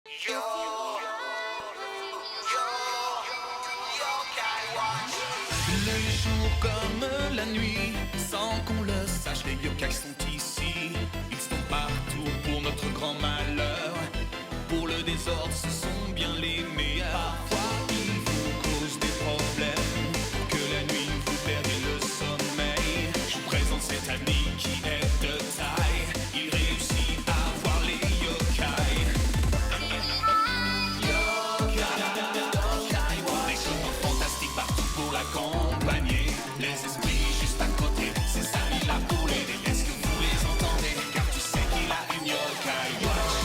Les jours comme la nuit, sans qu'on le sache, les yokai sont ici. Ils sont partout pour notre grand malheur. Pour le désordre, ce sont bien les meilleurs. Parfois, ils vous causent des problèmes. Pour que la nuit vous perdez le sommeil. Je vous présente cet ami qui est de taille. Il réussit à voir les yokai. Des chemins fantastiques partout pour l'accompagner. Les esprits juste à côté, ses amis là pour l'aider. Est-ce que vous les entendez? Car tu sais qu'il a une yokai watch.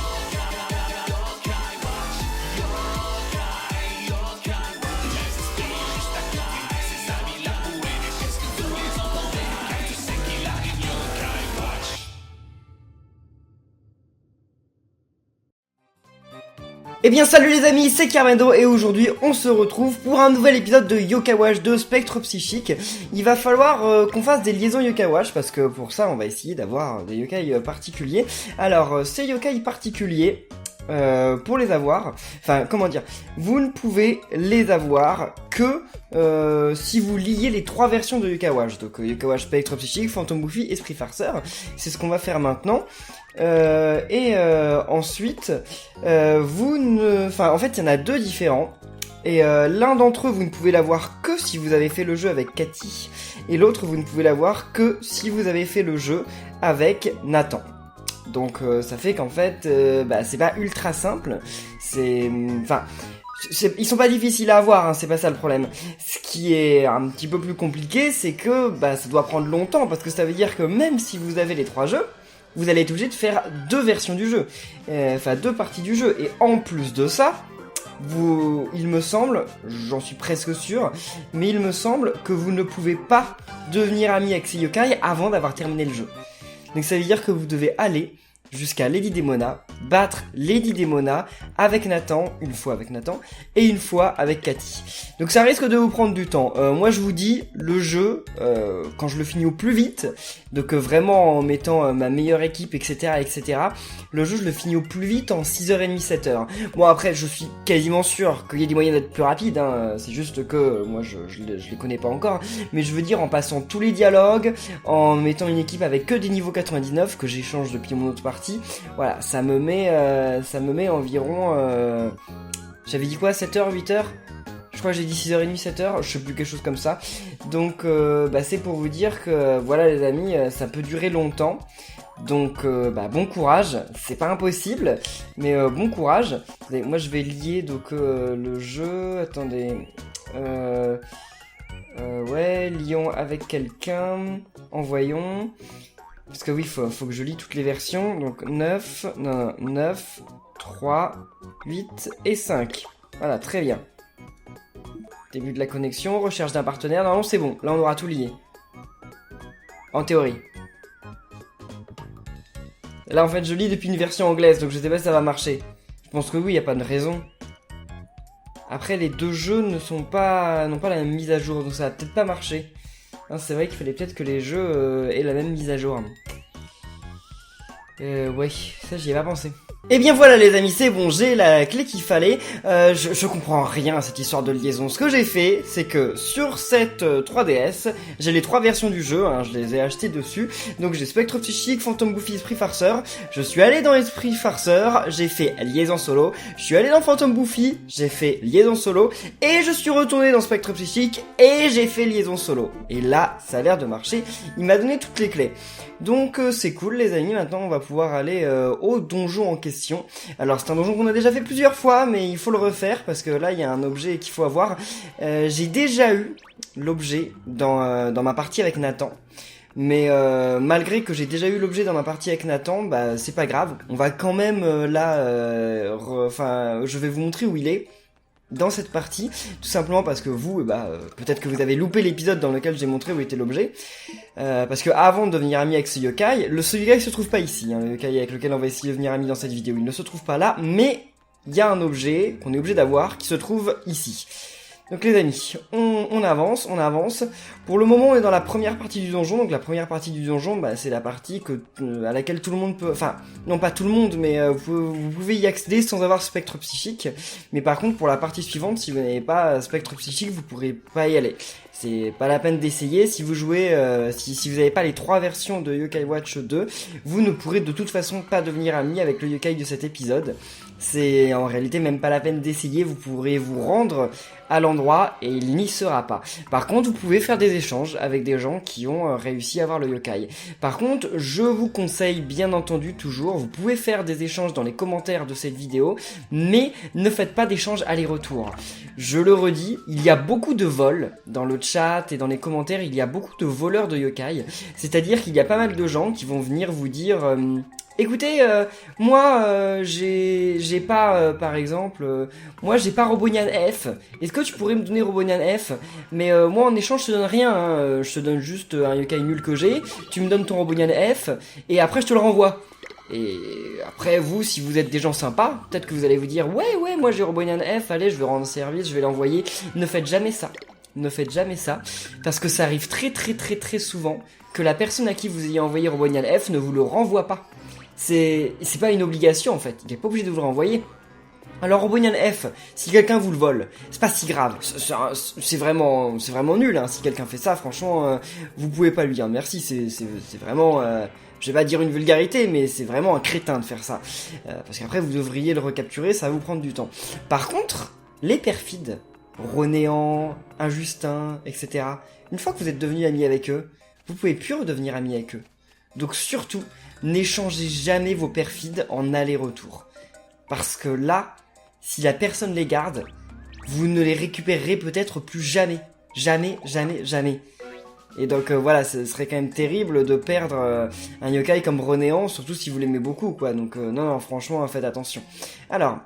Les esprits juste à côté, ses amis là pour l'aider. Est-ce que vous les entendez? Car tu sais qu'il a une yokai watch. Eh bien salut les amis, c'est Carmendo et aujourd'hui on se retrouve pour un nouvel épisode de Yokai Watch de Spectre Psychique. Il va falloir qu'on fasse des liaisons Yokai Watch parce que pour ça on va essayer d'avoir des yokai particuliers. Alors ces yokai particuliers, pour les avoir, enfin comment dire, vous ne pouvez les avoir que si vous liez les trois versions de Yokai Watch. Donc Yokai Watch Spectre Psychique, Phantom Buffy, Esprit Farceur. C'est ce qu'on va faire maintenant. Ensuite, en fait, il y en a deux différents. Et l'un d'entre eux, vous ne pouvez l'avoir que si vous avez fait le jeu avec Cathy. Et l'autre, vous ne pouvez l'avoir que si vous avez fait le jeu avec Nathan. Donc ça fait qu'en fait, c'est pas ultra simple. Ils sont pas difficiles à avoir, hein, c'est pas ça le problème. Ce qui est un petit peu plus compliqué, c'est que ça doit prendre longtemps. Parce que ça veut dire que même si vous avez les trois jeux, vous allez être obligé de faire deux versions du jeu, deux parties du jeu. Et en plus de ça, il me semble, j'en suis presque sûr, mais il me semble que vous ne pouvez pas devenir ami avec ces yokai avant d'avoir terminé le jeu. Donc ça veut dire que vous devez aller jusqu'à Lady Demona, battre Lady Demona avec Nathan, une fois avec Nathan, et une fois avec Cathy. Donc ça risque de vous prendre du temps. Moi je vous dis, le jeu, quand je le finis au plus vite, donc vraiment en mettant ma meilleure équipe, etc., le jeu je le finis au plus vite en 6h30, 7h. Bon après je suis quasiment sûr qu'il y a des moyens d'être plus rapide, hein. C'est juste que moi je les connais pas encore, mais je veux dire en passant tous les dialogues, en mettant une équipe avec que des niveaux 99 que j'échange depuis mon autre partie, voilà, ça me met environ, j'avais dit quoi, 7h, 8h? Je crois que j'ai dit 6h30, 7h, je sais plus, quelque chose comme ça. Donc c'est pour vous dire que voilà les amis, ça peut durer longtemps. Donc bon courage, c'est pas impossible, mais bon courage. Moi je vais lier donc le jeu, attendez, lions avec quelqu'un, envoyons. Parce que oui, faut que je lis toutes les versions. Donc 9, 3, 8 et 5. Voilà, très bien. Début de la connexion, recherche d'un partenaire. Non, c'est bon, là on aura tout lié. En théorie. Là en fait je lis depuis une version anglaise, donc je sais pas si ça va marcher. Je pense que oui, y a pas de raison. Après les deux jeux n'ont pas la même mise à jour, donc ça va peut-être pas marcher. Non, c'est vrai qu'il fallait peut-être que les jeux aient la même mise à jour. Ouais, ça j'y ai pas pensé. Et bien voilà les amis, c'est bon, j'ai la clé qu'il fallait. Je comprends rien à cette histoire de liaison. Ce que j'ai fait, c'est que sur cette 3DS, j'ai les trois versions du jeu, hein, je les ai achetées dessus. Donc j'ai Spectre Psychique, Phantom Buffy, Esprit Farceur. Je suis allé dans Esprit Farceur, j'ai fait liaison solo. Je suis allé dans Phantom Buffy, j'ai fait liaison solo. Et je suis retourné dans Spectre Psychique et j'ai fait liaison solo. Et là, ça a l'air de marcher. Il m'a donné toutes les clés. Donc c'est cool les amis, maintenant on va pouvoir aller au donjon en question. Alors c'est un donjon qu'on a déjà fait plusieurs fois, mais il faut le refaire parce que là il y a un objet qu'il faut avoir. J'ai déjà eu l'objet dans ma partie avec Nathan. Mais malgré que j'ai déjà eu l'objet dans ma partie avec Nathan, c'est pas grave. On va quand même je vais vous montrer où il est dans cette partie, tout simplement parce que vous, peut-être que vous avez loupé l'épisode dans lequel j'ai montré où était l'objet, parce que avant de devenir ami avec ce yokai, ce yokai se trouve pas ici, hein, le yokai avec lequel on va essayer de devenir ami dans cette vidéo, il ne se trouve pas là, mais il y a un objet qu'on est obligé d'avoir qui se trouve ici. Donc les amis, on avance, on avance. Pour le moment, on est dans la première partie du donjon. Donc la première partie du donjon, bah, c'est la partie à laquelle tout le monde peut... Enfin, non pas tout le monde, mais vous pouvez y accéder sans avoir spectre psychique. Mais par contre, pour la partie suivante, si vous n'avez pas spectre psychique, vous pourrez pas y aller. C'est pas la peine d'essayer. Si vous jouez, si vous n'avez pas les 3 versions de Yokai Watch 2, vous ne pourrez de toute façon pas devenir ami avec le yokai de cet épisode. C'est en réalité même pas la peine d'essayer, vous pourrez vous rendre à l'endroit et il n'y sera pas. Par contre, vous pouvez faire des échanges avec des gens qui ont réussi à avoir le yokai. Par contre, je vous conseille bien entendu toujours, vous pouvez faire des échanges dans les commentaires de cette vidéo, mais ne faites pas d'échanges aller-retour. Je le redis, il y a beaucoup de vols dans le chat et dans les commentaires, il y a beaucoup de voleurs de yokai, c'est-à-dire qu'il y a pas mal de gens qui vont venir vous dire... Écoutez, moi, j'ai pas, par exemple, moi j'ai pas Robonian F. Est-ce que tu pourrais me donner Robonian F? Mais moi en échange je te donne rien, hein. Je te donne juste un yokai nul que j'ai. Tu me donnes ton Robonian F et après je te le renvoie. Et après vous, si vous êtes des gens sympas, peut-être que vous allez vous dire ouais, moi j'ai Robonian F, allez je vais rendre service, je vais l'envoyer. Ne faites jamais ça. Ne faites jamais ça, parce que ça arrive très souvent que la personne à qui vous ayez envoyé Robonian F ne vous le renvoie pas. C'est pas une obligation en fait, il est pas obligé de vous le renvoyer. Alors Robonian F, si quelqu'un vous le vole, c'est pas si grave, c'est vraiment nul, hein. Si quelqu'un fait ça, franchement, vous pouvez pas lui dire merci, c'est vraiment, je vais pas dire une vulgarité, mais c'est vraiment un crétin de faire ça. Parce qu'après vous devriez le recapturer, ça va vous prendre du temps. Par contre, les perfides, Ronéant, Injustin, etc., une fois que vous êtes devenu ami avec eux, vous pouvez plus redevenir ami avec eux. Donc surtout, n'échangez jamais vos perfides en aller-retour. Parce que là, si la personne les garde, vous ne les récupérerez peut-être plus jamais. Jamais. Et donc voilà, ce serait quand même terrible de perdre un yokai comme Ronéant, surtout si vous l'aimez beaucoup, quoi. Donc non, franchement, faites attention. Alors...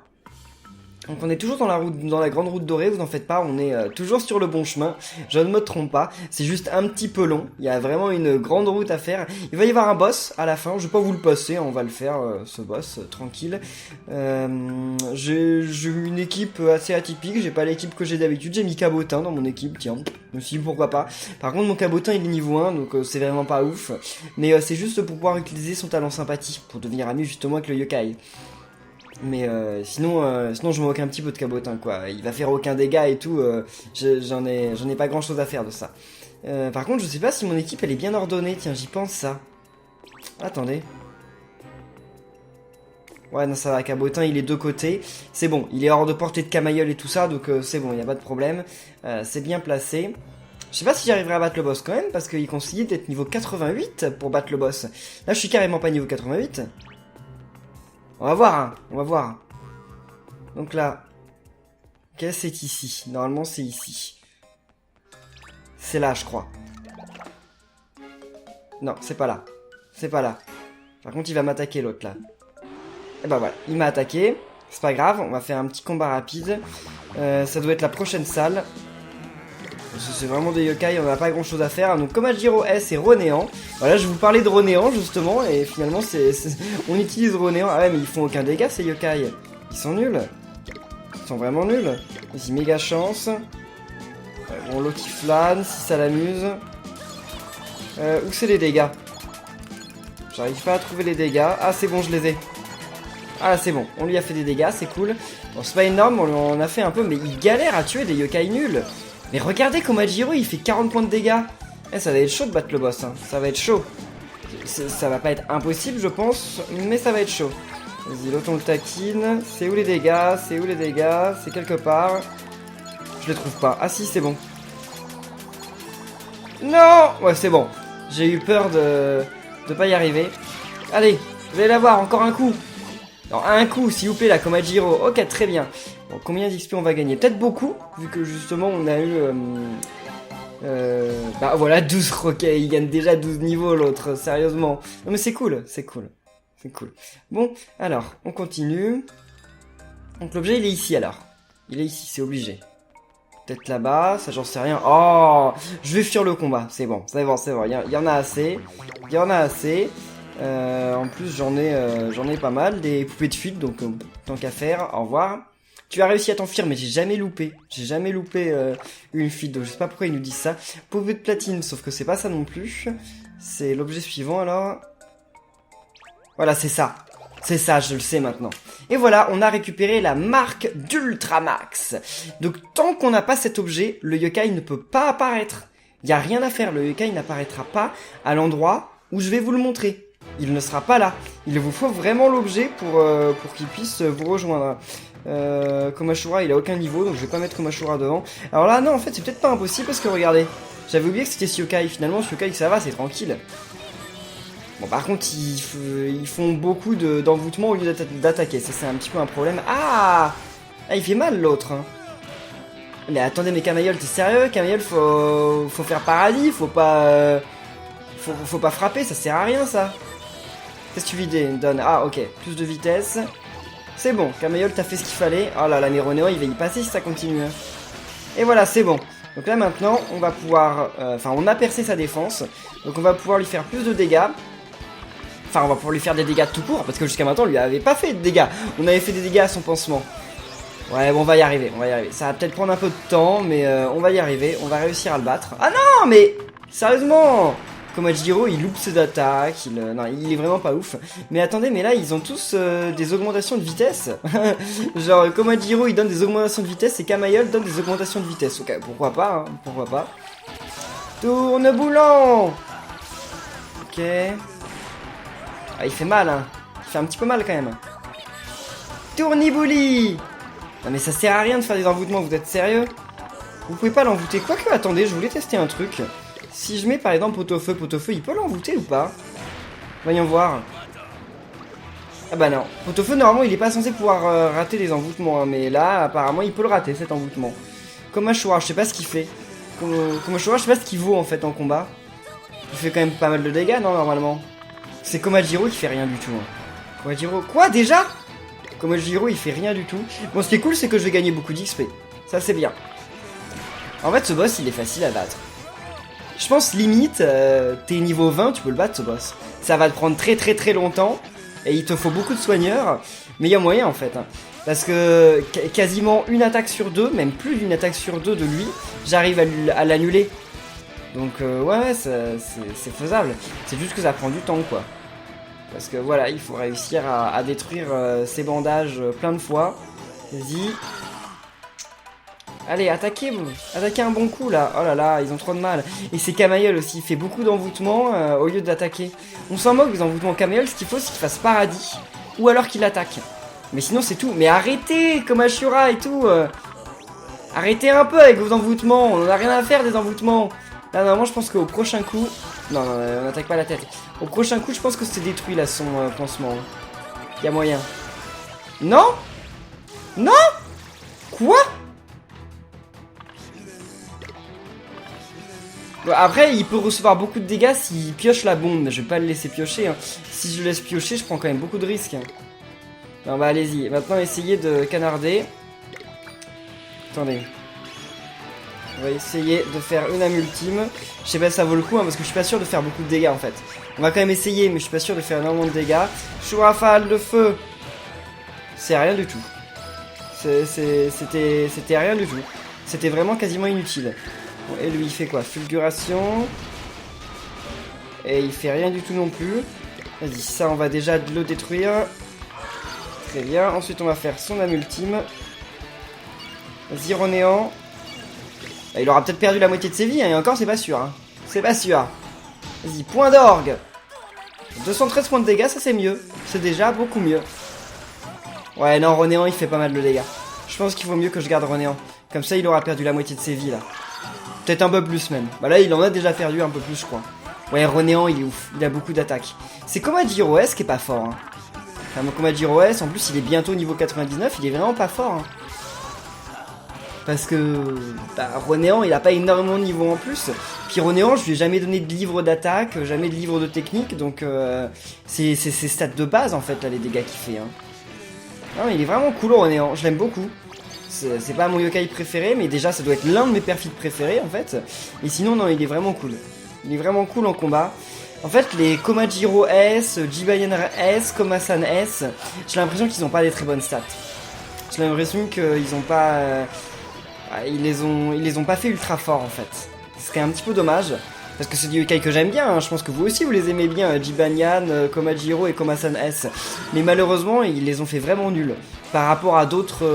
Donc on est toujours dans la grande route dorée, vous en faites pas, on est toujours sur le bon chemin, je ne me trompe pas, c'est juste un petit peu long, il y a vraiment une grande route à faire, il va y avoir un boss à la fin, je vais pas vous le passer, on va le faire, ce boss, tranquille. J'ai eu une équipe assez atypique, j'ai pas l'équipe que j'ai d'habitude, j'ai mis Cabotin dans mon équipe, tiens, je me suis dit pourquoi pas. Par contre mon Cabotin il est niveau 1, donc c'est vraiment pas ouf, mais c'est juste pour pouvoir utiliser son talent sympathie, pour devenir ami justement avec le yokai. Mais sinon je me moque un petit peu de Cabotin, quoi. Il va faire aucun dégât et tout. J'en ai pas grand chose à faire de ça. Par contre, je sais pas si mon équipe elle est bien ordonnée. Tiens, j'y pense ça. Attendez. Ouais, non, ça va. Cabotin, il est de côté. C'est bon. Il est hors de portée de Camailleul et tout ça, donc c'est bon. Il y a pas de problème. C'est bien placé. Je sais pas si j'arriverai à battre le boss quand même, parce qu'il conseillait d'être niveau 88 pour battre le boss. Là, je suis carrément pas niveau 88. On va voir, hein, on va voir. Donc là, qu'est-ce que c'est ici? Normalement, c'est ici. C'est là, je crois. Non, c'est pas là. C'est pas là. Par contre, il va m'attaquer, l'autre, là. Et bah voilà, il m'a attaqué. C'est pas grave, on va faire un petit combat rapide. Ça doit être la prochaine salle. C'est vraiment des yokai, on n'a pas grand chose à faire. Donc Komajiro S et Ronéant. Voilà, je vous parlais de Ronéant justement, et finalement on utilise Ronéant. Ah ouais, mais ils font aucun dégât ces yokai. Ils sont nuls. Ils sont vraiment nuls. Vas-y, méga chance. Bon, l'autre il flâne, si ça l'amuse. Où c'est les dégâts? J'arrive pas à trouver les dégâts. Ah, c'est bon, je les ai. Ah, c'est bon, on lui a fait des dégâts, c'est cool. Bon, c'est pas énorme, on en a fait un peu, mais il galère à tuer des yokai nuls. Mais regardez Komajiro, il fait 40 points de dégâts. Ça va être chaud de battre le boss, hein. Ça va être chaud. Ça va pas être impossible, je pense, mais ça va être chaud. Vas-y, l'autre on le taquine. C'est où les dégâts? C'est où les dégâts? C'est quelque part. Je les trouve pas. Ah si, c'est bon. Non! Ouais, c'est bon. J'ai eu peur de pas y arriver. Allez, vous allez l'avoir, encore un coup. Non, un coup, s'il vous plaît, la Komajiro. Ok, très bien. Bon, combien d'XP on va gagner? Peut-être beaucoup, vu que justement on a eu... bah voilà, 12, ok, il gagne déjà 12 niveaux l'autre, sérieusement. Non mais c'est cool, c'est cool. C'est cool. Bon, alors, on continue. Donc l'objet il est ici alors. Il est ici, c'est obligé. Peut-être là-bas, ça j'en sais rien. Oh, je vais fuir le combat, c'est bon, c'est bon, c'est bon. Il y en a assez. Il y en a assez. En plus j'en ai pas mal, des poupées de fuite, donc tant qu'à faire, au revoir. Tu as réussi à t'enfuir, mais j'ai jamais loupé. J'ai jamais loupé une fuite d'eau. Je sais pas pourquoi ils nous disent ça. Pauvre de platine, sauf que c'est pas ça non plus. C'est l'objet suivant, alors. Voilà, c'est ça. C'est ça, je le sais maintenant. Et voilà, on a récupéré la marque d'Ultramax. Donc, tant qu'on n'a pas cet objet, le yokai ne peut pas apparaître. Il n'y a rien à faire, le yokai n'apparaîtra pas à l'endroit où je vais vous le montrer. Il ne sera pas là. Il vous faut vraiment l'objet pour qu'il puisse vous rejoindre. Komashura, il a aucun niveau, donc je vais pas mettre Komashura devant. Alors là, non, en fait, c'est peut-être pas impossible, parce que regardez, j'avais oublié que c'était ce yokai. Finalement, ce yokai, ça va, c'est tranquille. Bon, par contre, ils font beaucoup d'envoûtement au lieu d'attaquer. Ça, c'est un petit peu un problème. Ah, il fait mal, l'autre. Hein. Mais attendez, mais Camaïol, t'es sérieux? Camaïol, faut faire paradis, faut pas frapper, ça sert à rien, ça. Qu'est-ce que tu donnes? Ah, ok, plus de vitesse. C'est bon, Camaïol, t'as fait ce qu'il fallait. Oh là là, mais Ronéo, il va y passer si ça continue. Hein. Et voilà, c'est bon. Donc là, maintenant, on va pouvoir... Enfin, on a percé sa défense. Donc on va pouvoir lui faire plus de dégâts. Enfin, on va pouvoir lui faire des dégâts tout court, parce que jusqu'à maintenant, on lui avait pas fait de dégâts. On avait fait des dégâts à son pansement. Ouais, bon, on va y arriver, Ça va peut-être prendre un peu de temps, mais on va y arriver. On va réussir à le battre. Ah non, mais... Sérieusement, Komajiro, il loupe ses attaques. Non, il est vraiment pas ouf. Mais attendez, mais là, ils ont tous des augmentations de vitesse. Genre, Komajiro, il donne des augmentations de vitesse et Camaïol donne des augmentations de vitesse. Ok, pourquoi pas, hein, pourquoi pas. Tourne boulant. Ok... Ah, il fait mal, hein. Il fait un petit peu mal, quand même. Tournibouli. Non, mais ça sert à rien de faire des envoûtements, vous êtes sérieux? Vous pouvez pas l'envoûter. Quoique, attendez, je voulais tester un truc. Si je mets, par exemple, pot-au-feu, il peut l'envoûter ou pas? Voyons voir. Ah bah non. Pot-au-feu, normalement, il est pas censé pouvoir rater les envoûtements, hein, mais là, apparemment, il peut le rater, cet envoûtement. Komashura, je sais pas ce qu'il fait. Komashura, je sais pas ce qu'il vaut, en fait, en combat. Il fait quand même pas mal de dégâts, non, normalement? C'est Komajiro qui fait rien du tout. Hein. Komajiro... Quoi, déjà? Komajiro, il fait rien du tout. Bon, ce qui est cool, c'est que je vais gagner beaucoup d'XP. Ça, c'est bien. En fait, ce boss, il est facile à battre. Je pense, limite, t'es niveau 20, tu peux le battre, ce boss. Ça va te prendre très très très longtemps. Et il te faut beaucoup de soigneurs. Mais il y a moyen, en fait. Hein. Parce que quasiment une attaque sur deux, même plus d'une attaque sur deux de lui, j'arrive à l'annuler. Donc ouais, c'est faisable. C'est juste que ça prend du temps, quoi. Parce que voilà, il faut réussir à détruire ces bandages plein de fois. Vas-y. Allez, attaquez, vous. Attaquez un bon coup, là. Oh là là, ils ont trop de mal. Et c'est Camaïol aussi, il fait beaucoup d'envoûtements au lieu d'attaquer. On s'en moque des envoûtements Camaïol, ce qu'il faut, c'est qu'il fasse paradis. Ou alors qu'il attaque. Mais sinon, c'est tout. Mais arrêtez, comme Ashura et tout. Arrêtez un peu avec vos envoûtements. On en a rien à faire des envoûtements. Là, normalement, je pense qu'au prochain coup... Non, on n'attaque pas la tête. Au prochain coup, je pense que c'est détruit, là, son pansement. Il y a moyen. Non? Non? Quoi? Bon, après, il peut recevoir beaucoup de dégâts s'il pioche la bombe. Mais je vais pas le laisser piocher. Hein. Si je le laisse piocher, je prends quand même beaucoup de risques. Hein. Non, bah, allez-y. Maintenant, essayez de canarder. Attendez. On va essayer de faire une âme ultime. Je sais pas si ça vaut le coup, hein, parce que je suis pas sûr de faire beaucoup de dégâts en fait. On va quand même essayer, mais je suis pas sûr de faire énormément de dégâts. Chourafale de feu. C'est rien du tout. C'était rien du tout. C'était vraiment quasiment inutile. Bon, et lui il fait quoi? Fulguration. Et il fait rien du tout non plus. Vas-y, ça on va déjà le détruire. Très bien. Ensuite on va faire son âme ultime. Vas-y, Ronéant. Il aura peut-être perdu la moitié de ses vies, hein, et encore c'est pas sûr. Hein. C'est pas sûr. Vas-y, point d'orgue. 213 points de dégâts, ça c'est mieux. C'est déjà beaucoup mieux. Ouais, non, Ronéant il fait pas mal de dégâts. Je pense qu'il vaut mieux que je garde Ronéant. Comme ça il aura perdu la moitié de ses vies là. Peut-être un peu plus même. Bah là il en a déjà perdu un peu plus je crois. Ouais, Ronéant il est ouf. Il a beaucoup d'attaques. C'est Komajiro S qui est pas fort. Hein. Enfin, Komajiro S, en plus il est bientôt niveau 99, il est vraiment pas fort. Hein. Parce que bah, Ronéant il a pas énormément de niveau en plus. Puis Ronéant je lui ai jamais donné de livre d'attaque, jamais de livre de technique. Donc c'est ses stats de base en fait là les dégâts qu'il fait. Hein. Non, il est vraiment cool Ronéant, je l'aime beaucoup. C'est pas mon yokai préféré, mais déjà ça doit être l'un de mes perfides préférés en fait. Et sinon non, il est vraiment cool. Il est vraiment cool en combat. En fait les Komajiro S, Jibayan S, Komasan S, j'ai l'impression qu'ils ont pas des très bonnes stats. J'ai l'impression qu'ils ont pas... ils les ont pas fait ultra forts en fait. Ce serait un petit peu dommage. Parce que c'est des yokai que j'aime bien, hein. Je pense que vous aussi vous les aimez bien, Jibanyan, Komajiro et Komasan S. Mais malheureusement, ils les ont fait vraiment nuls. Par rapport à d'autres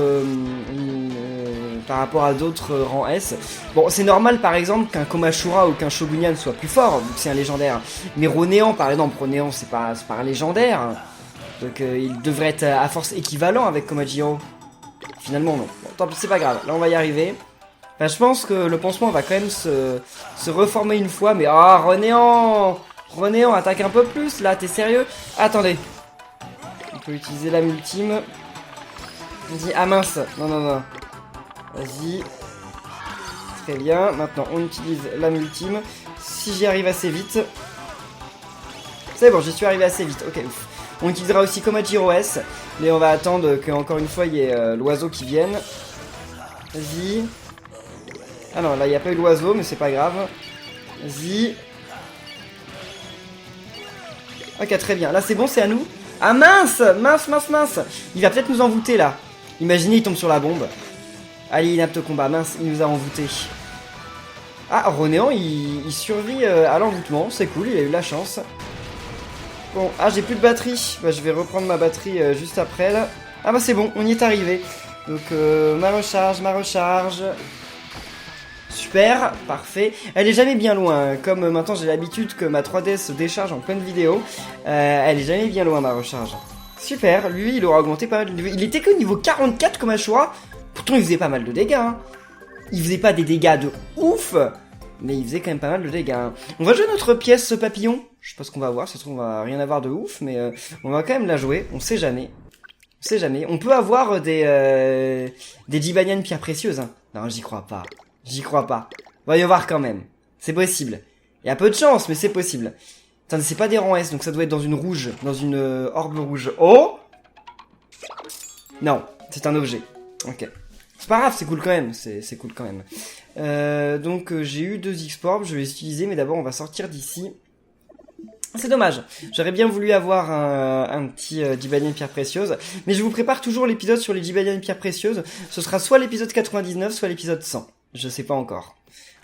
rangs S. Bon, c'est normal par exemple qu'un Komashura ou qu'un Shogunyan soit plus fort, vu que c'est un légendaire. Mais Ronéan par exemple, Ronéan c'est pas un légendaire. Donc il devrait être à force équivalent avec Komajiro. Finalement non. Bon, tant pis, c'est pas grave, là on va y arriver. Enfin, je pense que le pansement va quand même se reformer une fois, mais ah, Ronéan, attaque un peu plus, là, t'es sérieux? Attendez. On peut utiliser l'âme ultime. Vas-y, ah mince, non. Vas-y. Très bien, maintenant on utilise l'âme ultime. Si j'y arrive assez vite. C'est bon, j'y suis arrivé assez vite, ok, ouf. On utilisera aussi Komajiro S, mais on va attendre qu'encore une fois il y ait l'oiseau qui vienne. Vas-y. Ah non, là il n'y a pas eu l'oiseau, mais c'est pas grave. Vas-y. Ok, très bien. Là c'est bon, c'est à nous. Ah mince. Il va peut-être nous envoûter là. Imaginez, il tombe sur la bombe. Allez, inapte combat. Mince, il nous a envoûté. Ah, Ronéan, il survit à l'envoûtement. C'est cool, il a eu la chance. Bon, ah, j'ai plus de batterie. Bah, je vais reprendre ma batterie juste après là. Ah bah c'est bon, on y est arrivé. Donc, ma recharge. Super, parfait. Elle est jamais bien loin, comme maintenant j'ai l'habitude que ma 3DS se décharge en pleine vidéo. Elle est jamais bien loin, ma recharge. Super, lui il aura augmenté pas mal de niveau. Il était que niveau 44 comme Ashura. Pourtant il faisait pas mal de dégâts, hein. Il faisait pas des dégâts de ouf, mais il faisait quand même pas mal de dégâts, hein. On va jouer notre pièce papillon. Je sais pas ce qu'on va avoir, ça se trouve on va rien avoir de ouf, mais on va quand même la jouer, on sait jamais. On sait jamais. On peut avoir des Jibanyan pierres précieuses, hein. Non, j'y crois pas. J'y crois pas. Voyons voir quand même. C'est possible. Il y a peu de chance, mais c'est possible. Attendez, c'est pas des rangs S, donc ça doit être dans une rouge. Dans une orbe rouge. Oh! Non, c'est un objet. Ok. C'est pas grave, c'est cool quand même. C'est cool quand même. Donc j'ai eu 2 X-Orbs, je vais les utiliser, mais d'abord on va sortir d'ici. C'est dommage, j'aurais bien voulu avoir un petit Jibanyan pierre précieuse, mais je vous prépare toujours l'épisode sur les Jibanyan pierres précieuses. Ce sera soit l'épisode 99, soit l'épisode 100. Je sais pas encore.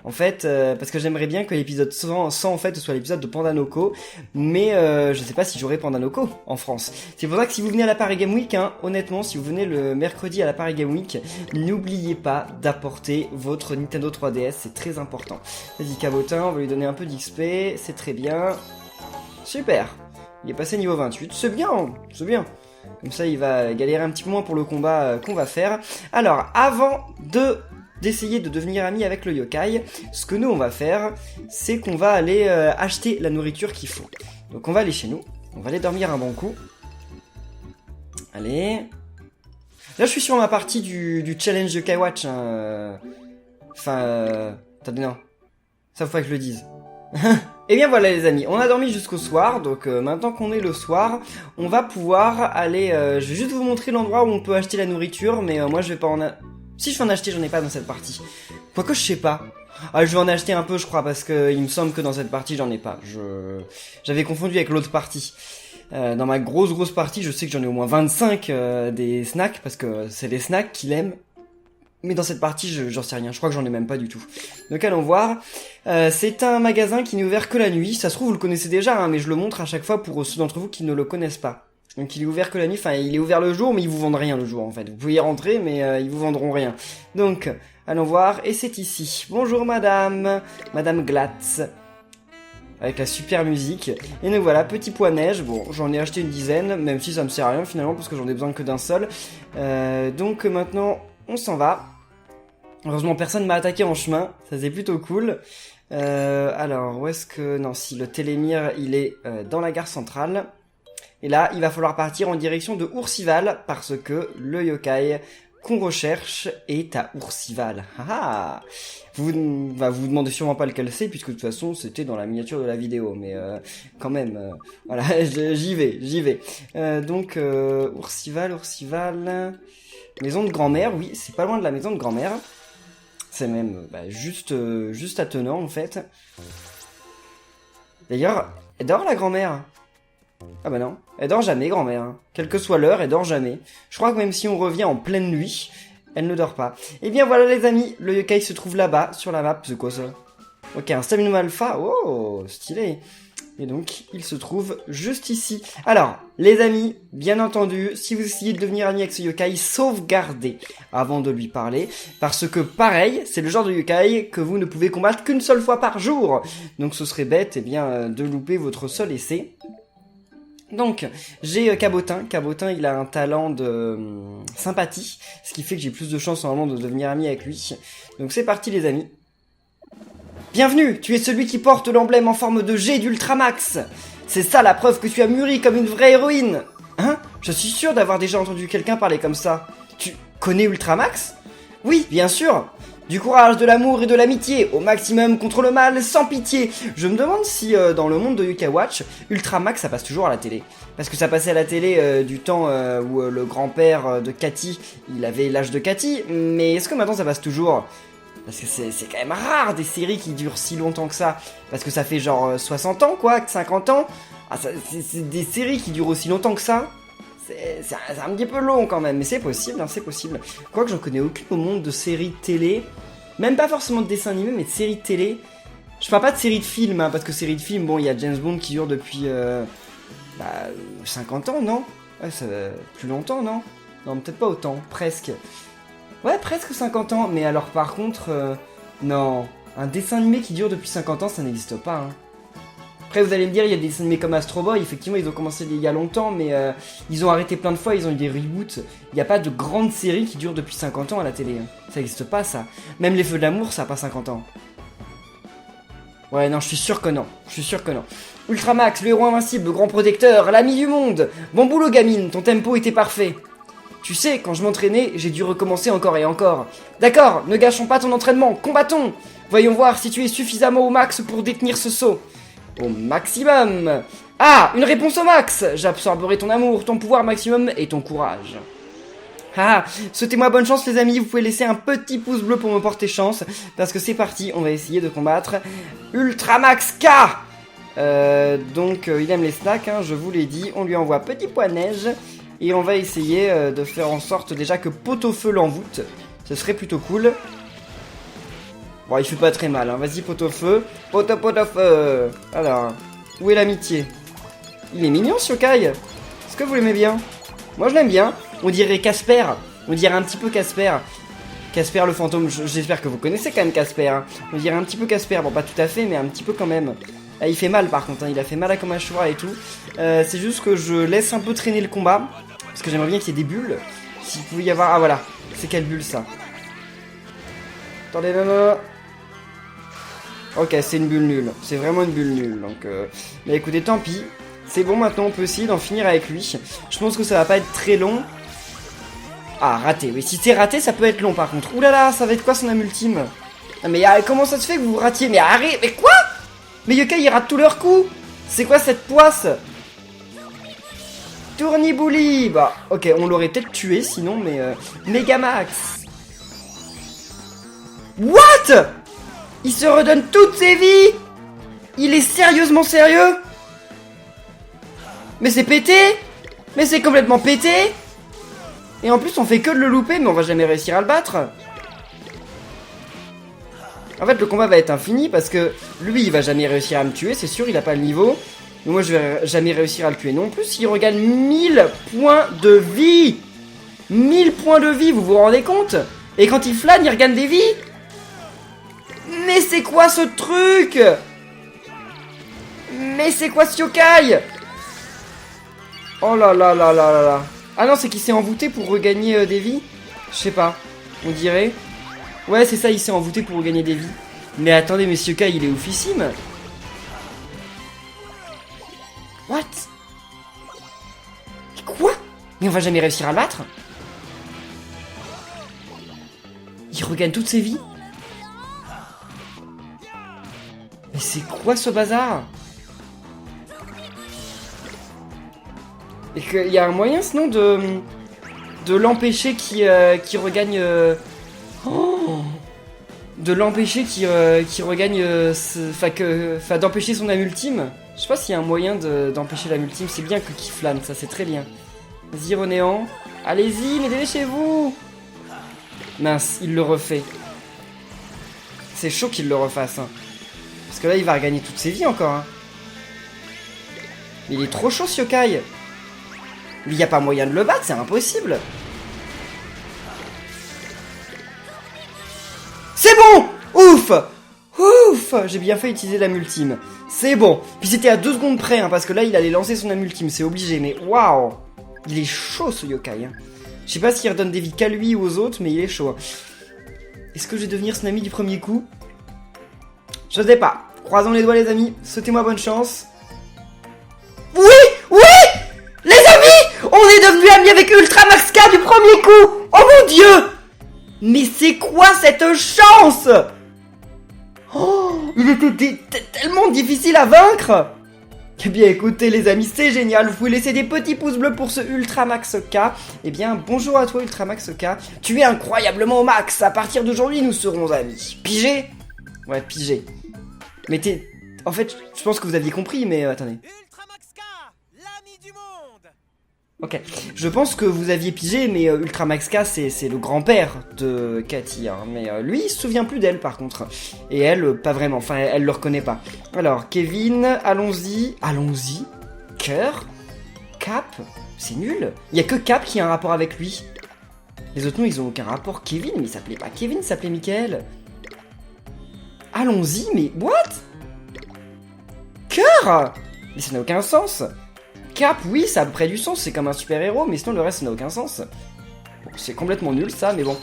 En fait, parce que j'aimerais bien que l'épisode 100 en fait soit l'épisode de Pandanoko, mais je sais pas si j'aurai Pandanoko en France. C'est pour ça que si vous venez à la Paris Game Week, hein, honnêtement, si vous venez le mercredi à la Paris Game Week, n'oubliez pas d'apporter votre Nintendo 3DS, c'est très important. Vas-y Cabotin, on va lui donner un peu d'XP, c'est très bien. Super, il est passé niveau 28, c'est bien. Comme ça il va galérer un petit peu moins pour le combat qu'on va faire. Alors, avant d'essayer de devenir ami avec le yokai, ce que nous on va faire, c'est qu'on va aller acheter la nourriture qu'il faut. Donc on va aller chez nous, on va aller dormir un bon coup. Allez. Là je suis sur ma partie du challenge Yokai Watch. Hein. Enfin, attendez, non. Ça faut pas que je le dise. Et bien voilà les amis, on a dormi jusqu'au soir, donc maintenant qu'on est le soir, on va pouvoir aller... je vais juste vous montrer l'endroit où on peut acheter la nourriture, mais moi je vais pas en... Si je vais en acheter, j'en ai pas dans cette partie. Quoique je sais pas. Ah, je vais en acheter un peu je crois, parce que il me semble que dans cette partie j'en ai pas. J'avais confondu avec l'autre partie. Dans ma grosse partie, je sais que j'en ai au moins 25 des snacks, parce que c'est les snacks qu'il aime. Mais dans cette partie, j'en sais rien, je crois que j'en ai même pas du tout. Donc allons voir. C'est un magasin qui n'est ouvert que la nuit. Ça se trouve, vous le connaissez déjà, hein, mais je le montre à chaque fois pour ceux d'entre vous qui ne le connaissent pas. Donc il est ouvert que la nuit, enfin il est ouvert le jour, mais ils vous vendent rien le jour en fait. Vous pouvez y rentrer, mais ils vous vendront rien. Donc, allons voir, et c'est ici. Bonjour madame Glatz. Avec la super musique. Et nous voilà, petit pois neige. Bon, j'en ai acheté une dizaine, même si ça me sert à rien finalement, parce que j'en ai besoin que d'un seul. Donc maintenant, on s'en va. Heureusement, personne m'a attaqué en chemin. Ça c'est plutôt cool. Alors, où est-ce que... Non, si, le Télémire, il est dans la gare centrale. Et là, il va falloir partir en direction de Oursival, parce que le yokai qu'on recherche est à Oursival. Ah, vous demandez sûrement pas lequel c'est, puisque de toute façon, c'était dans la miniature de la vidéo. Mais quand même, voilà, j'y vais. Donc, Oursival... Maison de grand-mère, oui, c'est pas loin de la maison de grand-mère. C'est même juste attenant, en fait. D'ailleurs, elle dort la grand-mère. Ah bah non, elle dort jamais, grand-mère. Hein. Quelle que soit l'heure, elle dort jamais. Je crois que même si on revient en pleine nuit, elle ne dort pas. Et bien voilà les amis, le yokai se trouve là-bas, sur la map. C'est quoi ça? Ok, un Stamina Alpha, oh, stylé. Et donc, il se trouve juste ici. Alors, les amis, bien entendu, si vous essayez de devenir ami avec ce yokai, sauvegardez avant de lui parler. Parce que, pareil, c'est le genre de yokai que vous ne pouvez combattre qu'une seule fois par jour. Donc, ce serait bête, eh bien, de louper votre seul essai. Donc, j'ai Cabotin. Cabotin, il a un talent de sympathie, ce qui fait que j'ai plus de chances, normalement, de devenir ami avec lui. Donc, c'est parti, les amis. Bienvenue, tu es celui qui porte l'emblème en forme de G d'Ultramax. C'est ça la preuve que tu as mûri comme une vraie héroïne. Hein? Je suis sûr d'avoir déjà entendu quelqu'un parler comme ça. Tu connais Ultramax? Oui, bien sûr. Du courage, de l'amour et de l'amitié, au maximum contre le mal, sans pitié. Je me demande si dans le monde de Yokai Watch, Ultramax ça passe toujours à la télé. Parce que ça passait à la télé du temps où le grand-père de Cathy, il avait l'âge de Cathy. Mais est-ce que maintenant ça passe toujours? Parce que c'est quand même rare des séries qui durent si longtemps que ça. Parce que ça fait genre 60 ans quoi, 50 ans. Ah, c'est des séries qui durent aussi longtemps que ça. C'est un petit peu long quand même, mais c'est possible, hein, c'est possible. Quoique j'en connais aucune au monde de séries télé. Même pas forcément de dessins animés, mais de séries télé. Je parle pas de séries de films, hein, parce que séries de films, bon, il y a James Bond qui dure depuis 50 ans, non? Ouais, ça plus longtemps, non? Non, peut-être pas autant, presque. Ouais, presque 50 ans, mais alors par contre, non, un dessin animé qui dure depuis 50 ans, ça n'existe pas. Hein. Après, vous allez me dire, il y a des dessins animés comme Astro Boy, effectivement, ils ont commencé il y a longtemps, mais ils ont arrêté plein de fois, ils ont eu des reboots. Il n'y a pas de grande série qui dure depuis 50 ans à la télé. Hein. Ça n'existe pas, ça. Même Les Feux de l'amour, ça n'a pas 50 ans. Ouais, non, je suis sûr que non. Ultramax, le héros invincible, le grand protecteur, l'ami du monde. Bon boulot, gamine, ton tempo était parfait. Tu sais, quand je m'entraînais, j'ai dû recommencer encore et encore. D'accord, ne gâchons pas ton entraînement, combattons. Voyons voir si tu es suffisamment au max pour détenir ce saut. Au maximum. Ah, une réponse au max. J'absorberai ton amour, ton pouvoir maximum et ton courage. Ah, souhaitez-moi bonne chance les amis, vous pouvez laisser un petit pouce bleu pour me porter chance. Parce que c'est parti, on va essayer de combattre Ultramax K. Il aime les snacks, hein, je vous l'ai dit. On lui envoie petit point neige. Et on va essayer de faire en sorte déjà que Pot-au-Feu l'envoûte. Ce serait plutôt cool. Bon, il fait pas très mal, hein. Vas-y, Pot-au-Feu. Pot-au-Feu. Alors, où est l'amitié? Il est mignon, ce yokai. Est-ce que vous l'aimez bien? Moi, je l'aime bien. On dirait Casper. On dirait un petit peu Casper. Casper le fantôme. J'espère que vous connaissez quand même Casper. Hein. On dirait un petit peu Casper. Bon, pas tout à fait, mais un petit peu quand même. Ah, il fait mal, par contre. Hein. Il a fait mal à Kamashura et tout. C'est juste que je laisse un peu traîner le combat. Parce que j'aimerais bien qu'il y ait des bulles. S'il pouvait y avoir... Ah voilà. C'est quelle bulle ça? Attendez, non. Ok, c'est une bulle nulle. C'est vraiment une bulle nulle. Donc, mais écoutez, tant pis. C'est bon, maintenant on peut essayer d'en finir avec lui. Je pense que ça va pas être très long. Ah, raté. Oui, si c'est raté, ça peut être long par contre. Ouh là là, ça va être quoi son âme ultime? Ah, mais comment ça se fait que vous ratiez? Mais arrête. Mais quoi? Mais yokai, ils ratent tous leurs coups. C'est quoi cette poisse? Tournibouli. Bah, ok, on l'aurait peut-être tué sinon, mais... Megamax. What? Il se redonne toutes ses vies? Il est sérieusement sérieux? Mais c'est pété? Mais c'est complètement pété? Et en plus, on fait que de le louper, mais on va jamais réussir à le battre. En fait, le combat va être infini parce que lui, il va jamais réussir à me tuer, c'est sûr, il a pas le niveau. Mais moi, je vais jamais réussir à le tuer non plus. Il regagne 1000 points de vie. 1000 points de vie, vous vous rendez compte? Et quand il flâne, il regagne des vies. Mais c'est quoi ce truc? Mais c'est quoi ce yokai? Oh là là là là là là. Ah non, c'est qu'il s'est envoûté pour regagner des vies? Je sais pas, on dirait. Ouais, c'est ça, il s'est envoûté pour regagner des vies. Mais attendez, mais ce yokai, il est oufissime. What? Quoi? Mais on va jamais réussir à le battre? Il regagne toutes ses vies? Mais c'est quoi ce bazar? Et qu'il y a un moyen sinon de l'empêcher qui regagne... de l'empêcher qu'il regagne, enfin d'empêcher son âme ultime. Je sais pas s'il y a un moyen d'empêcher l'âme ultime. C'est bien que qui flâne, ça c'est très bien. Vas-y Ronéant, allez-y, mais dépêchez-vous. Mince, il le refait. C'est chaud qu'il le refasse. Hein. Parce que là, il va regagner toutes ses vies encore. Hein. Mais il est trop chaud, ce yokai. Il n'y a pas moyen de le battre, c'est impossible. C'est bon. Ouf. Ouf. J'ai bien fait utiliser l'âme ultime. C'est bon. Puis c'était à 2 secondes près, hein, parce que là, il allait lancer son âme ultime, c'est obligé. Mais waouh. Il est chaud, ce yokai. Hein. Je sais pas s'il redonne des vies qu'à lui ou aux autres, mais il est chaud. Est-ce que je vais devenir son ami du premier coup? Je sais pas. Croisons les doigts, les amis. Souhaitez-moi bonne chance. Oui! Oui! Les amis! On est devenus amis avec Ultra Max K du premier coup! Oh mon dieu! Mais c'est quoi cette chance? Oh! Il était tellement difficile à vaincre! Eh bien écoutez les amis, c'est génial, vous pouvez laisser des petits pouces bleus pour ce Ultra Max K. Eh bien bonjour à toi Ultra Max K, tu es incroyablement au max, à partir d'aujourd'hui nous serons amis. Pigé? Ouais, pigé. Mais t'es... En fait, je pense que vous aviez compris, mais attendez. Ultra Max K, l'ami du monde. Ok, je pense que vous aviez pigé, mais Ultra Max K c'est le grand-père de Cathy, hein. Mais lui il se souvient plus d'elle par contre. Et elle, pas vraiment, enfin elle le reconnaît pas. Alors, Kevin, allons-y, Cœur, Cap, c'est nul. Il y a que Cap qui a un rapport avec lui. Les autres noms ils ont aucun rapport. Kevin, mais il s'appelait pas Kevin, il s'appelait Michael. Allons-y, mais what? Cœur? Mais ça n'a aucun sens. Cap, oui, ça a à peu près du sens, c'est comme un super-héros, mais sinon le reste ça n'a aucun sens. Bon, c'est complètement nul ça, mais bon.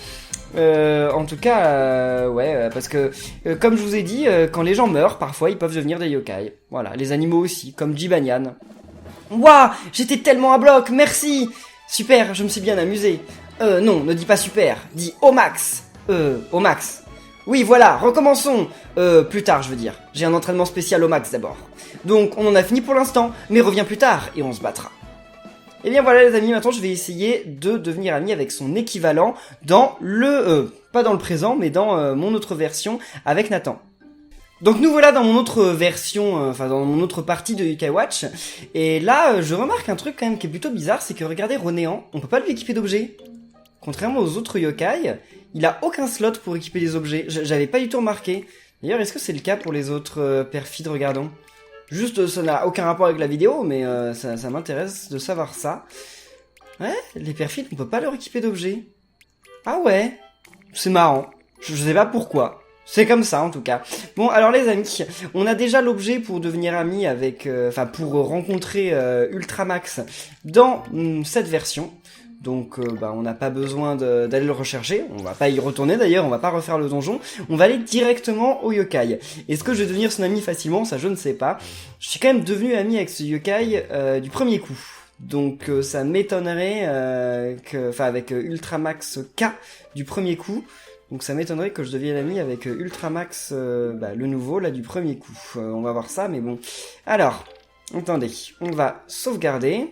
En tout cas, ouais, parce que, comme je vous ai dit, quand les gens meurent, parfois ils peuvent devenir des yokai. Voilà, les animaux aussi, comme Jibanyan. Waouh, j'étais tellement à bloc, merci. Super, je me suis bien amusé. Non, ne dis pas super, dis au max. Au max. Oui, voilà, recommençons. Plus tard, je veux dire. J'ai un entraînement spécial au max d'abord. Donc, on en a fini pour l'instant, mais reviens plus tard et on se battra. Et bien voilà les amis, maintenant je vais essayer de devenir ami avec son équivalent dans le... pas dans le présent, mais dans mon autre version avec Nathan. Donc nous voilà dans mon autre version, enfin dans mon autre partie de Yokai Watch. Et là, je remarque un truc quand même qui est plutôt bizarre, c'est que regardez Ronéant, on peut pas lui équiper d'objets. Contrairement aux autres yokai, il a aucun slot pour équiper des objets. J'avais pas du tout remarqué. D'ailleurs, est-ce que c'est le cas pour les autres perfides? Regardons. Juste, ça n'a aucun rapport avec la vidéo, mais ça m'intéresse de savoir ça. Ouais, les perfides, on peut pas leur équiper d'objets. Ah ouais, c'est marrant. Je sais pas pourquoi. C'est comme ça, en tout cas. Bon, alors les amis, on a déjà l'objet pour devenir amis avec... Enfin, pour rencontrer Ultramax dans cette version. Donc on n'a pas besoin d'aller le rechercher, on va pas y retourner d'ailleurs, on va pas refaire le donjon, on va aller directement au yokai. Est-ce que je vais devenir son ami facilement? Ça je ne sais pas. Je suis quand même devenu ami avec ce yokai du premier coup. Donc ça m'étonnerait enfin avec Ultramax K du premier coup. Donc ça m'étonnerait que je devienne ami avec Ultramax le nouveau là du premier coup. On va voir ça mais bon. Alors, attendez, on va sauvegarder.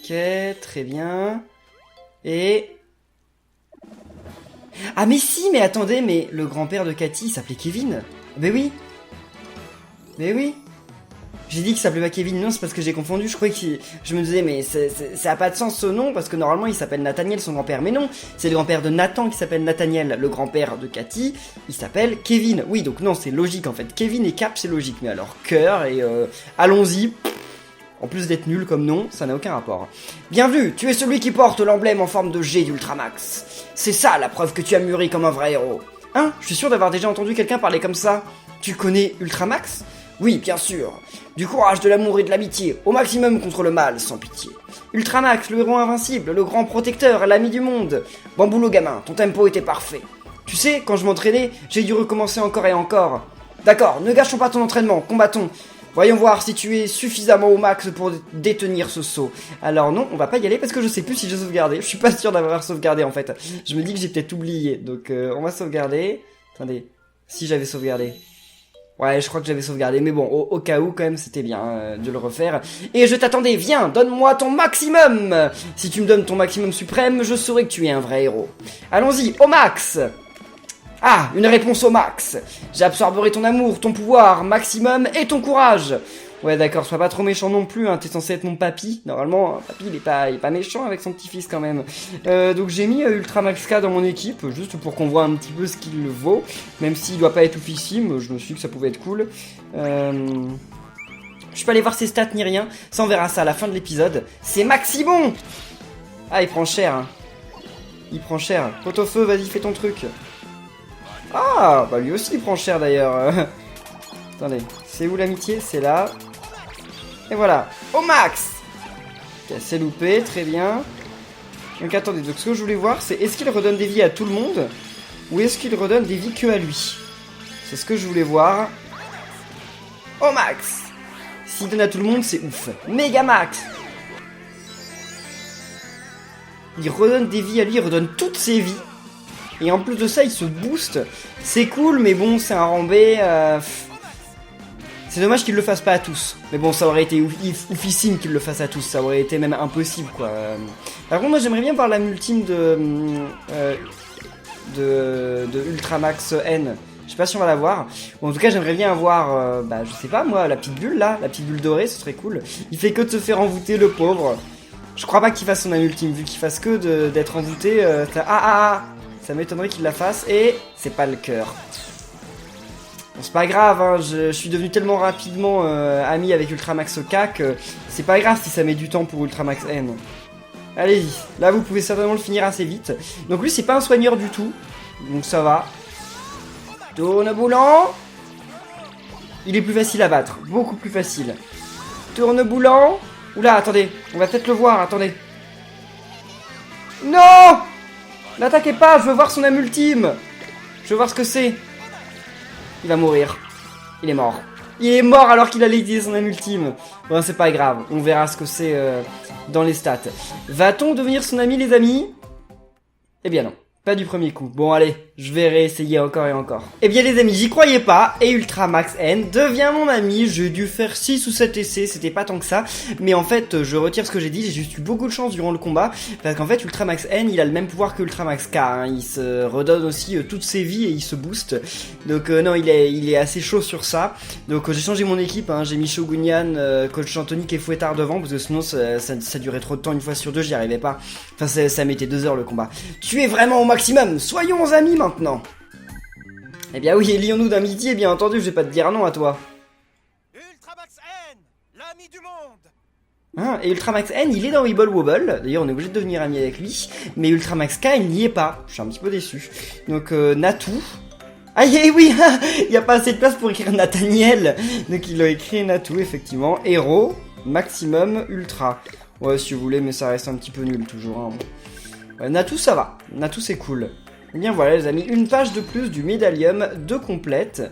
Ok, très bien. Et... Ah mais si, mais attendez, mais le grand-père de Cathy, il s'appelait Kevin. Mais oui. Mais oui. J'ai dit qu'il s'appelait pas Kevin, non, c'est parce que j'ai confondu, je croyais que... Je me disais, mais ça a pas de sens ce nom, parce que normalement il s'appelle Nathaniel, son grand-père. Mais non, c'est le grand-père de Nathan qui s'appelle Nathaniel. Le grand-père de Cathy, il s'appelle Kevin. Oui, donc non, c'est logique en fait. Kevin et Cap, c'est logique. Mais alors, cœur et... allons-y. En plus d'être nul comme nom, ça n'a aucun rapport. Bien vu, tu es celui qui porte l'emblème en forme de G d'Ultramax. C'est ça la preuve que tu as mûri comme un vrai héros. Hein? Je suis sûr d'avoir déjà entendu quelqu'un parler comme ça. Tu connais Ultramax? Oui, bien sûr. Du courage, de l'amour et de l'amitié, au maximum contre le mal, sans pitié. Ultramax, le héros invincible, le grand protecteur, l'ami du monde. Bon boulot gamin, ton tempo était parfait. Tu sais, quand je m'entraînais, j'ai dû recommencer encore et encore. D'accord, ne gâchons pas ton entraînement, combattons. Voyons voir si tu es suffisamment au max pour détenir ce saut. Alors non, on va pas y aller parce que je sais plus si j'ai sauvegardé. Je suis pas sûr d'avoir sauvegardé en fait. Je me dis que j'ai peut-être oublié. Donc on va sauvegarder. Attendez, si j'avais sauvegardé. Ouais, je crois que j'avais sauvegardé. Mais bon, au cas où quand même, c'était bien de le refaire. Et je t'attendais, viens, donne-moi ton maximum. Si tu me donnes ton maximum suprême, je saurai que tu es un vrai héros. Allons-y, au max. Ah, une réponse au max. J'absorberai ton amour, ton pouvoir, maximum et ton courage. Ouais d'accord, sois pas trop méchant non plus, hein. T'es censé être mon papy. Normalement, papy il est pas méchant avec son petit-fils quand même. Donc j'ai mis Ultra Max K dans mon équipe, juste pour qu'on voit un petit peu ce qu'il vaut. Même s'il doit pas être oufissime, je me suis dit que ça pouvait être cool. Je suis pas allé voir ses stats ni rien, ça on verra ça à la fin de l'épisode. C'est maxi bon. Ah il prend cher, hein. Il prend cher. Pot-au-feu, vas-y fais ton truc. Ah, bah lui aussi il prend cher d'ailleurs. Attendez, c'est où l'amitié? C'est là. Et voilà, au max. Ok, c'est loupé, très bien. Donc attendez, donc ce que je voulais voir, c'est est-ce qu'il redonne des vies à tout le monde ou est-ce qu'il redonne des vies que à lui? C'est ce que je voulais voir. Au max. S'il donne à tout le monde, c'est ouf. Méga max. Il redonne des vies à lui, il redonne toutes ses vies. Et en plus de ça, il se booste. C'est cool, mais bon, c'est un rambé. C'est dommage qu'il le fasse pas à tous. Mais bon, ça aurait été oufissime qu'il le fasse à tous. Ça aurait été même impossible, quoi. Par contre, moi, j'aimerais bien voir la multime de Ultramax N. Je sais pas si on va la voir. Bon, en tout cas, j'aimerais bien avoir, je sais pas, moi, la petite bulle, là. La petite bulle dorée, ce serait cool. Il fait que de se faire envoûter, le pauvre. Je crois pas qu'il fasse son ultime. Vu qu'il fasse que d'être envoûté, ça m'étonnerait qu'il la fasse. Et c'est pas le cœur. Bon, c'est pas grave, hein, je suis devenu tellement rapidement ami avec Ultramax K que c'est pas grave si ça met du temps pour Ultramax N. Allez-y, là vous pouvez certainement le finir assez vite. Donc lui c'est pas un soigneur du tout, donc ça va. Tourne boulant. Il est plus facile à battre, beaucoup plus facile. Tourne boulant. Oula, attendez, on va peut-être le voir, attendez. Non! N'attaquez pas, je veux voir son âme ultime. Je veux voir ce que c'est. Il va mourir. Il est mort. Il est mort alors qu'il allait utiliser son âme ultime. Bon, c'est pas grave. On verra ce que c'est dans les stats. Va-t-on devenir son ami, les amis? Eh bien non. Pas du premier coup. Bon allez, je vais réessayer encore et encore. Eh bien les amis, j'y croyais pas, et Ultramax N devient mon ami. J'ai dû faire 6 ou 7 essais, c'était pas tant que ça. Mais en fait, je retire ce que j'ai dit, j'ai juste eu beaucoup de chance durant le combat. Parce qu'en fait, Ultramax N, il a le même pouvoir que Ultramax K, hein. Il se redonne aussi toutes ses vies et il se booste. Donc non, il est assez chaud sur ça. Donc j'ai changé mon équipe, hein. J'ai mis Shogunian, Coach Anthony et Fouettard devant. Parce que sinon ça durait trop de temps, une fois sur deux, j'y arrivais pas. Enfin ça mettait 2 heures le combat. Tu es vraiment au maximum, soyons amis maintenant. Eh bien oui, lions-nous d'amitié, bien entendu, je vais pas te dire non à toi. Ultramax N, l'ami du monde. Ah, et Ultramax N, il est dans Wibble Wobble, d'ailleurs on est obligé de devenir ami avec lui, mais Ultramax K, il n'y est pas, je suis un petit peu déçu. Donc Natou. Ah oui, il n'y a pas assez de place pour écrire Nathaniel, donc il a écrit Natou, effectivement. Héros, maximum, ultra. Ouais, si vous voulez, mais ça reste un petit peu nul toujours, hein. Natou ça va, Natou c'est cool. Et bien voilà les amis, une page de plus du médaillum de complète.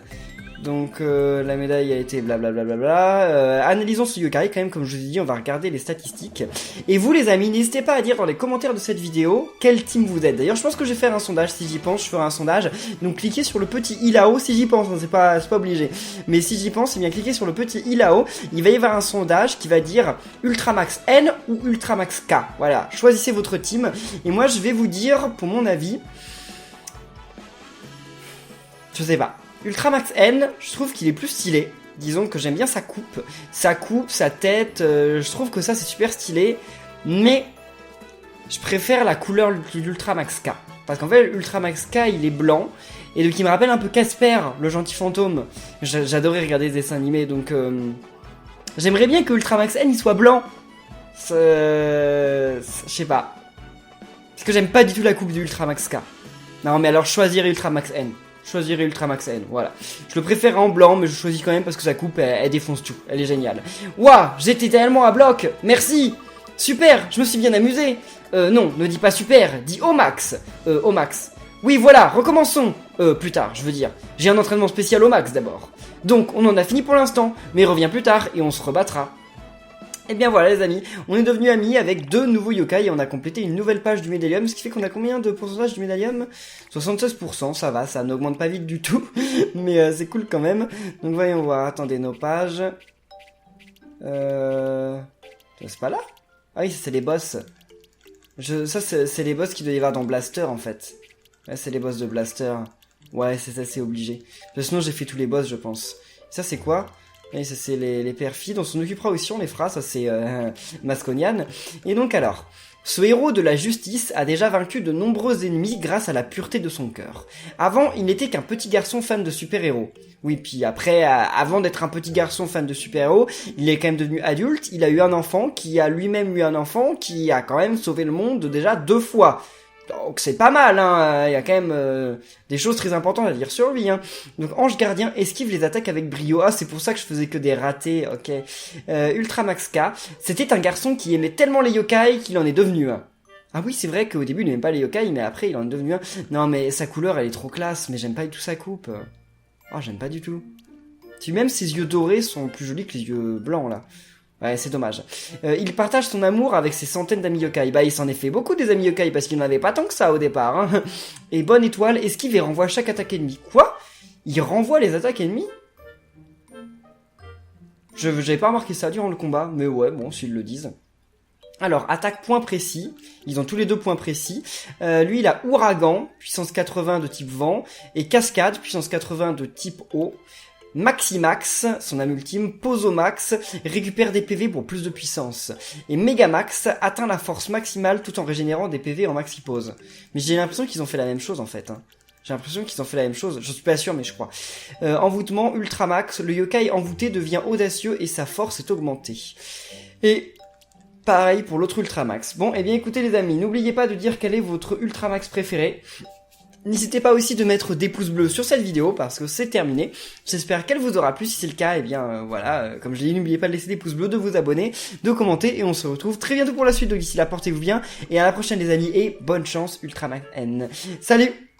Donc la médaille a été blablabla. Analysons ce yokai quand même, comme je vous ai dit, on va regarder les statistiques. Et vous les amis, n'hésitez pas à dire dans les commentaires de cette vidéo quel team vous êtes. D'ailleurs je pense que je vais faire un sondage, si j'y pense, je ferai un sondage. Donc cliquez sur le petit i là-haut si j'y pense, hein, c'est pas obligé. Mais si j'y pense, eh bien cliquez sur le petit i là-haut. Il va y avoir un sondage qui va dire Ultramax N ou Ultramax K. Voilà, choisissez votre team. Et moi je vais vous dire, pour mon avis, je sais pas. Ultramax N, je trouve qu'il est plus stylé. Disons que j'aime bien sa coupe, sa tête. Je trouve que ça c'est super stylé. Mais je préfère la couleur de l'Ultramax K. Parce qu'en fait, l'Ultramax K il est blanc. Et donc il me rappelle un peu Casper, le gentil fantôme. J'adorais regarder des dessins animés. Donc j'aimerais bien que Ultramax N il soit blanc. Je sais pas. Parce que j'aime pas du tout la coupe du Ultramax K. Non mais alors choisir Ultramax N. Choisirai Ultramax N, voilà. Je le préfère en blanc, mais je choisis quand même parce que sa coupe, elle défonce tout. Elle est géniale. Waouh, j'étais tellement à bloc. Merci. Super, je me suis bien amusé. Non, ne dis pas super, dis au max. Au max. Oui, voilà, recommençons. Plus tard, je veux dire. J'ai un entraînement spécial au max d'abord. Donc, on en a fini pour l'instant, mais reviens plus tard et on se rebattra. Et bien voilà les amis, on est devenus amis avec 2 nouveaux yokai et on a complété une nouvelle page du médaillum, ce qui fait qu'on a combien de pourcentage du médaillum? 76%, ça va, ça n'augmente pas vite du tout, mais c'est cool quand même. Donc voyons voir, attendez, nos pages... C'est pas là? Ah oui, c'est les boss. Ça c'est les boss qu'il doit y avoir dans Blaster en fait. Là c'est les boss de Blaster. Ouais, c'est ça, c'est obligé. Parce que sinon, j'ai fait tous les boss, je pense. Ça, c'est quoi? Et ça, c'est les perfis. On s'en occupera aussi, on les fera. Ça, c'est Masconian. Et donc, alors... Ce héros de la justice a déjà vaincu de nombreux ennemis grâce à la pureté de son cœur. Avant, il n'était qu'un petit garçon fan de super-héros. Oui, puis après, avant d'être un petit garçon fan de super-héros, il est quand même devenu adulte, il a eu un enfant, qui a lui-même eu un enfant, qui a quand même sauvé le monde déjà 2 fois. Donc c'est pas mal, hein, il y a quand même des choses très importantes à dire sur lui, hein. Donc Ange Gardien esquive les attaques avec brio. Ah, c'est pour ça que je faisais que des ratés, ok. Ultramax K, c'était un garçon qui aimait tellement les yokai qu'il en est devenu un. Ah oui, c'est vrai qu'au début il n'aimait pas les yokai, mais après il en est devenu un. Non mais sa couleur elle est trop classe, mais j'aime pas du tout sa coupe. Oh, j'aime pas du tout. Puis même ses yeux dorés sont plus jolis que les yeux blancs là. Ouais, c'est dommage. Il partage son amour avec ses centaines d'amis yokai. Bah, il s'en est fait beaucoup des amis yokai parce qu'il n'en avait pas tant que ça au départ. Hein. Et Bonne Étoile esquive et renvoie chaque attaque ennemie. Quoi? Il renvoie les attaques ennemies? J'avais pas remarqué ça durant le combat, mais ouais, bon, s'ils le disent. Alors, attaque point précis. Ils ont tous les 2 points précis. Lui, il a Ouragan, puissance 80 de type vent, et Cascade, puissance 80 de type eau. Maximax, son âme ultime, Posomax, récupère des PV pour plus de puissance. Et Megamax atteint la force maximale tout en régénérant des PV en maxi pause. Mais j'ai l'impression qu'ils ont fait la même chose en fait. Hein. J'ai l'impression qu'ils ont fait la même chose, je suis pas sûr mais je crois. Envoûtement, Ultramax, le yokai envoûté devient audacieux et sa force est augmentée. Et pareil pour l'autre Ultramax. Bon, eh bien écoutez les amis, n'oubliez pas de dire quel est votre Ultramax préféré. N'hésitez pas aussi de mettre des pouces bleus sur cette vidéo parce que c'est terminé. J'espère qu'elle vous aura plu. Si c'est le cas, eh bien voilà, comme je l'ai dit, n'oubliez pas de laisser des pouces bleus, de vous abonner, de commenter et on se retrouve très bientôt pour la suite. Donc d'ici là, portez-vous bien et à la prochaine les amis et bonne chance Ultramax N. Salut!